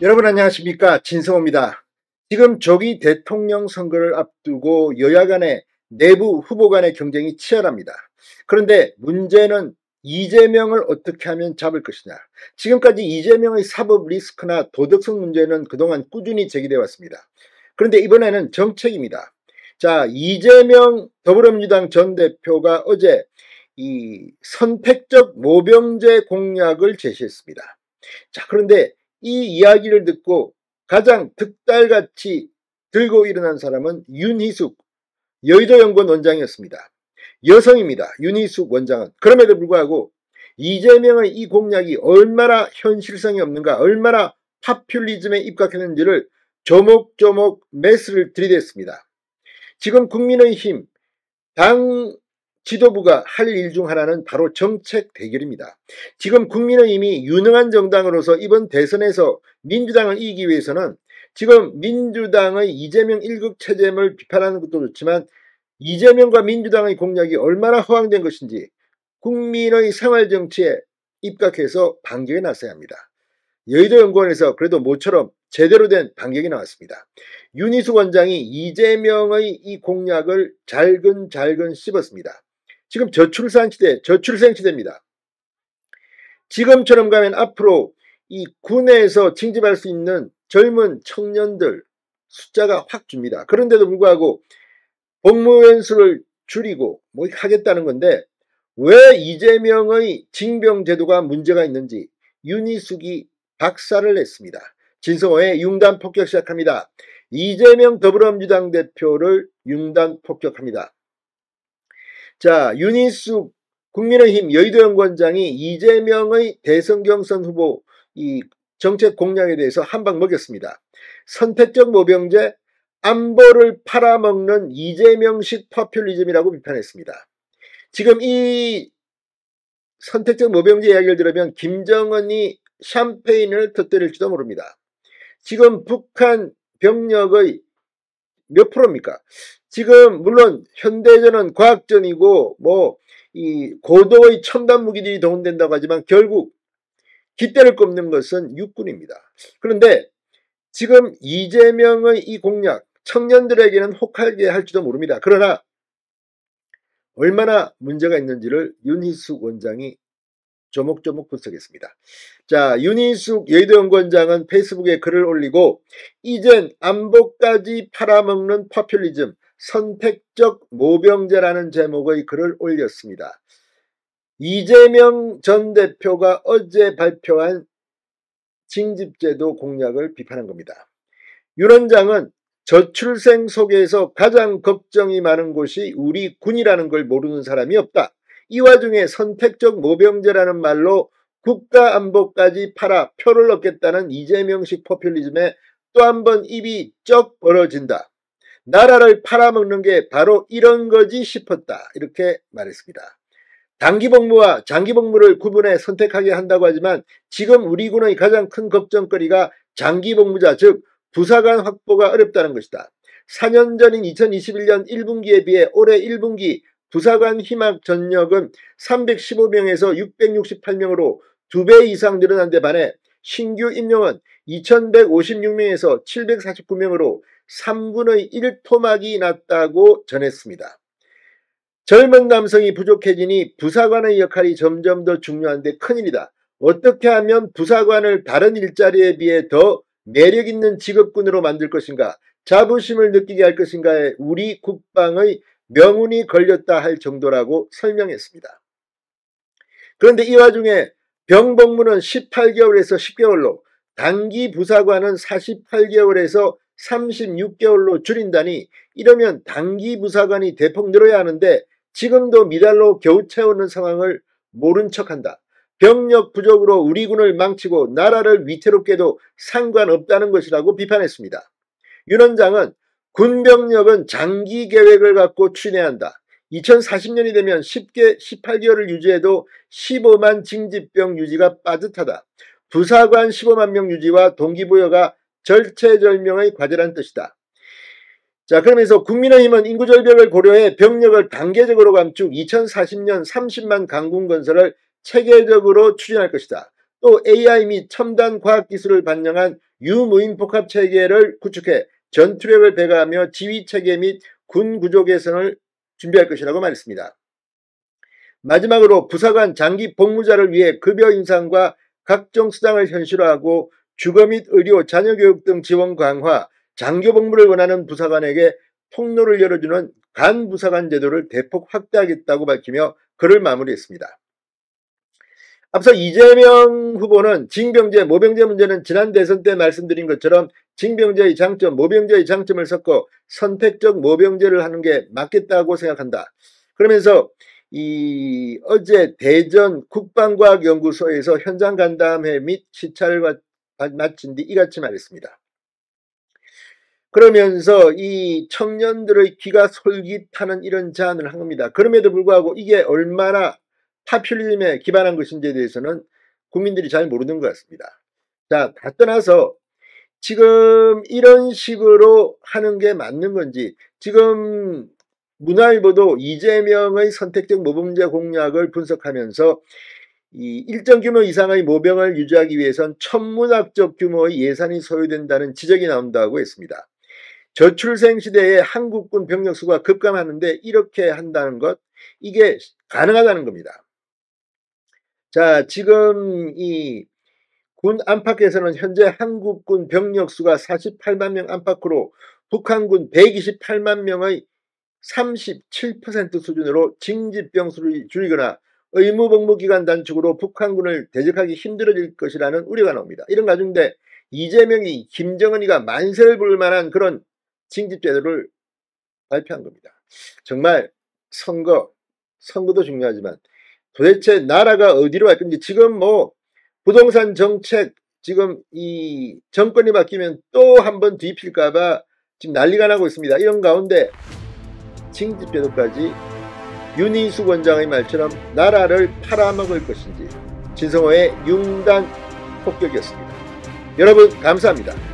여러분 안녕하십니까, 진성호입니다. 지금 조기 대통령 선거를 앞두고 여야 간의 내부 후보 간의 경쟁이 치열합니다. 그런데 문제는 이재명을 어떻게 하면 잡을 것이냐. 지금까지 이재명의 사법 리스크나 도덕성 문제는 그동안 꾸준히 제기되어 왔습니다. 그런데 이번에는 정책입니다. 자, 이재명 더불어민주당 전 대표가 어제 이 선택적 모병제 공약을 제시했습니다. 자, 그런데 이 이야기를 듣고 가장 득달같이 들고 일어난 사람은 윤희숙 여의도연구원 원장이었습니다. 여성입니다. 윤희숙 원장은. 그럼에도 불구하고 이재명의 이 공약이 얼마나 현실성이 없는가, 얼마나 파퓰리즘에 입각했는지를 조목조목 매스를 들이댔습니다. 지금 국민의힘 당 지도부가 할 일 중 하나는 바로 정책 대결입니다. 지금 국민의힘이 유능한 정당으로서 이번 대선에서 민주당을 이기기 위해서는 지금 민주당의 이재명 1급 체제를 비판하는 것도 좋지만 이재명과 민주당의 공약이 얼마나 허황된 것인지 국민의 생활정치에 입각해서 반격에 나서야 합니다. 여의도연구원에서 그래도 모처럼 제대로 된 반격이 나왔습니다. 윤희숙 원장이 이재명의 이 공약을 잘근잘근 씹었습니다. 지금 저출생 시대입니다. 지금처럼 가면 앞으로 이 군에서 징집할 수 있는 젊은 청년들 숫자가 확 줍니다. 그런데도 불구하고 복무원 수를 줄이고 뭐 하겠다는 건데 왜 이재명의 징병제도가 문제가 있는지 윤희숙이 박살을 냈습니다. 진성호의 융단 폭격 시작합니다. 이재명 더불어민주당 대표를 융단 폭격합니다. 자, 윤희숙 국민의힘 여의도연구원장이 이재명의 대선 경선 후보 이 정책 공약에 대해서 한방 먹였습니다. 선택적 모병제, 안보를 팔아먹는 이재명식 포퓰리즘이라고 비판했습니다. 지금 이 선택적 모병제 이야기를 들으면 김정은이 샴페인을 터뜨릴지도 모릅니다. 지금 북한 병력의 몇 프로입니까? 지금 물론 현대전은 과학전이고 뭐 이 고도의 첨단 무기들이 동원된다고 하지만 결국 깃대를 꼽는 것은 육군입니다. 그런데 지금 이재명의 이 공약 청년들에게는 혹하게 할지도 모릅니다. 그러나 얼마나 문제가 있는지를 윤희숙 원장이 조목조목 분석했습니다. 자, 윤희숙 여의도연구원장은 페이스북에 글을 올리고 이젠 안보까지 팔아먹는 포퓰리즘 선택적 모병제라는 제목의 글을 올렸습니다. 이재명 전 대표가 어제 발표한 징집제도 공약을 비판한 겁니다. 윤 원장은 저출생 속에서 가장 걱정이 많은 곳이 우리 군이라는 걸 모르는 사람이 없다. 이 와중에 선택적 모병제라는 말로 국가안보까지 팔아 표를 얻겠다는 이재명식 포퓰리즘에 또 한 번 입이 쩍 벌어진다. 나라를 팔아먹는 게 바로 이런 거지 싶었다. 이렇게 말했습니다. 단기복무와 장기복무를 구분해 선택하게 한다고 하지만 지금 우리 군의 가장 큰 걱정거리가 장기복무자 즉 부사관 확보가 어렵다는 것이다. 4년 전인 2021년 1분기에 비해 올해 1분기 부사관 희망 전역은 315명에서 668명으로 2배 이상 늘어난 데 반해 신규 임용은 2156명에서 749명으로 3분의 1 토막이 났다고 전했습니다. 젊은 남성이 부족해지니 부사관의 역할이 점점 더 중요한데 큰일이다. 어떻게 하면 부사관을 다른 일자리에 비해 더 매력있는 직업군으로 만들 것인가, 자부심을 느끼게 할 것인가에 우리 국방의 명운이 걸렸다 할 정도라고 설명했습니다. 그런데 이 와중에 병복무는 18개월에서 10개월로 단기 부사관은 48개월에서 36개월로 줄인다니 이러면 단기 부사관이 대폭 늘어야 하는데 지금도 미달로 겨우 채우는 상황을 모른 척한다. 병력 부족으로 우리 군을 망치고 나라를 위태롭게도 상관없다는 것이라고 비판했습니다. 윤 원장은 군병력은 장기 계획을 갖고 추진해야 한다. 2040년이 되면 18개월을 유지해도 15만 징집병 유지가 빠듯하다. 부사관 15만 명 유지와 동기부여가 절체절명의 과제란 뜻이다. 자, 그러면서 국민의힘은 인구절벽을 고려해 병력을 단계적으로 감축 2040년 30만 강군 건설을 체계적으로 추진할 것이다. 또 AI 및 첨단 과학기술을 반영한 유무인 복합체계를 구축해 전투력을 배가하며 지휘체계 및 군 구조 개선을 준비할 것이라고 말했습니다. 마지막으로 부사관 장기 복무자를 위해 급여 인상과 각종 수당을 현실화하고 주거 및 의료, 자녀교육 등 지원 강화, 장교 복무를 원하는 부사관에게 통로를 열어주는 간부사관 제도를 대폭 확대하겠다고 밝히며 글을 마무리했습니다. 앞서 이재명 후보는 징병제, 모병제 문제는 지난 대선 때 말씀드린 것처럼 징병제의 장점, 모병제의 장점을 섞어 선택적 모병제를 하는 게 맞겠다고 생각한다. 그러면서 어제 대전 국방과학연구소에서 현장 간담회 및 시찰을 마친 뒤 이같이 말했습니다. 그러면서 이 청년들의 귀가 솔깃하는 이런 제안을 한 겁니다. 그럼에도 불구하고 이게 얼마나 파퓰리즘에 기반한 것인지에 대해서는 국민들이 잘 모르는 것 같습니다. 자, 다 떠나서 지금 이런 식으로 하는 게 맞는 건지, 지금 문화일보도 이재명의 선택적 모병제 공약을 분석하면서 이 일정 규모 이상의 모병을 유지하기 위해선 천문학적 규모의 예산이 소요된다는 지적이 나온다고 했습니다. 저출생 시대에 한국군 병력 수가 급감하는데 이렇게 한다는 것, 이게 가능하다는 겁니다. 자, 지금 이 군 안팎에서는 현재 한국군 병력 수가 48만 명 안팎으로 북한군 128만 명의 37% 수준으로 징집병 수를 줄이거나 의무복무기간 단축으로 북한군을 대적하기 힘들어질 것이라는 우려가 나옵니다. 이런 가운데 이재명이 김정은이가 만세를 부를 만한 그런 징집제도를 발표한 겁니다. 정말 선거도 중요하지만 도대체 나라가 어디로 갈 건지, 지금 뭐 부동산 정책, 지금 이 정권이 바뀌면 또 한 번 뒤필까봐 지금 난리가 나고 있습니다. 이런 가운데 징집제도까지 윤희숙 원장의 말처럼 나라를 팔아먹을 것인지, 진성호의 융단 폭격이었습니다. 여러분 감사합니다.